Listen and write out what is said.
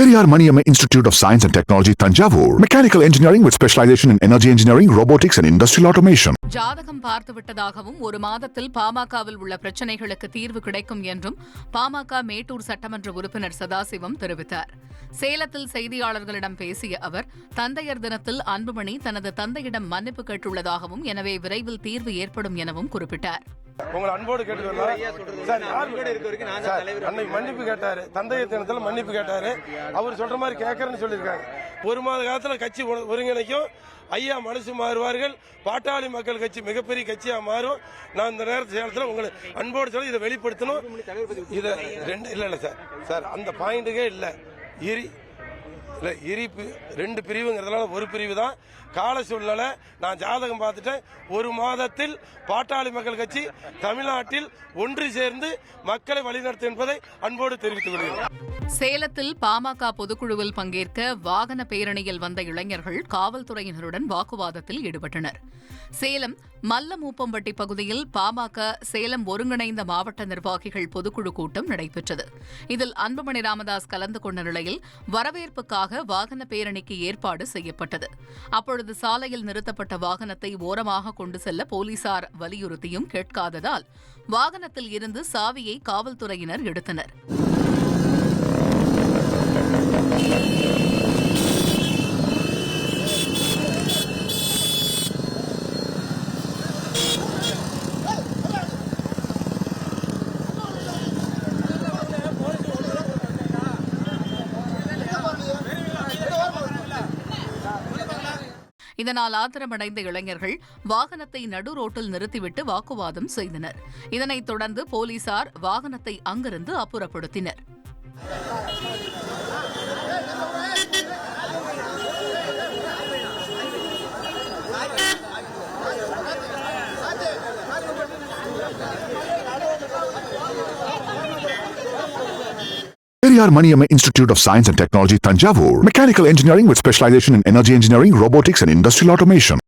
Periyar Maniamma Institute of Science and Technology, Tanjavur. Mechanical engineering with specialization in energy engineering, robotics and industrial automation. ஜாதகம் பார்த்து விட்டதாகவும் ஒரு மாதத்தில் பாமகவில் உள்ள பிரச்சினைகளுக்கு தீர்வு கிடைக்கும் என்றும் பாமக மேட்டூர் சட்டமன்ற உறுப்பினர் சதாசிவம் தெரிவித்தார். சேலத்தில் செய்தியாளர்களிடம் பேசிய அவர், தந்தையர் தினத்தில் அன்புமணி தனது தந்தையிடம் மன்னிப்பு கேட்டுள்ளதாகவும், எனவே விரைவில் தீர்வு ஏற்படும் எனவும் குறிப்பிட்டார். உங்களை அன்போடு மன்னிப்பு கேட்டாரு, தந்தையர் தினத்தில் மன்னிப்பு கேட்டாரு. அவர் சொல்ற மாதிரி கேட்கறேன்னு சொல்லியிருக்காங்க. ஒரு மாத காலத்துல கட்சி ஒருங்கிணைக்கும். ஐயா மனசு மாறுவார்கள். பாட்டாளி மக்கள் கட்சி மிகப்பெரிய கட்சியா மாறும். நான் இந்த நேரத்தில் உங்களை அன்போடு சொல்லி இதை வெளிப்படுத்தணும். இதை இல்ல சார் அந்த பாயிண்ட்டுக்கே இல்லை. ரெண்டு பிரிவுங்கிறதுனால ஒரு பிரிவு தான். கால சூழ்நிலை நான் ஜாதகம் பார்த்துட்டேன். ஒரு மாதத்தில் பாட்டாளி மக்கள் கட்சி தமிழ்நாட்டில் ஒன்று சேர்ந்து மக்களை வழிநடத்தும் என்பதை அன்போடு தெரிவித்துக் கொள்கிறேன். சேலத்தில் பாமக பொதுக்குழுவில் பங்கேற்க வாகன பேரணியில் வந்த இளைஞர்கள் காவல்துறையினருடன் வாக்குவாதத்தில் ஈடுபட்டனர். சேலம் மல்லமூப்பம்பட்டி பகுதியில் பாமக சேலம் ஒருங்கிணைந்த மாவட்ட நிர்வாகிகள் பொதுக்குழு கூட்டம் நடைபெற்றது. இதில் அன்புமணி ராமதாஸ் கலந்து கொண்ட நிலையில் வரவேற்புக்காக வாகன பேரணிக்கு ஏற்பாடு செய்யப்பட்டது. அப்பொழுது சாலையில் நிறுத்தப்பட்ட வாகனத்தை ஓரமாக கொண்டு செல்ல போலீசார் வலியுறுத்தியும் கேட்காததால் வாகனத்தில் இருந்து சாவியை காவல்துறையினர் எடுத்தனர். இதனால் ஆத்திரமடைந்த இளைஞர்கள் வாகனத்தை நடு ரோட்டில் நிறுத்திவிட்டு வாக்குவாதம் செய்தனர். இதனைத் தொடர்ந்து போலீசார் வாகனத்தை அங்கிருந்து அப்புறப்படுத்தினர். Periyar Maniamma Institute of Science and Technology, Tanjavur. Mechanical engineering with specialization in energy engineering, robotics and industrial automation.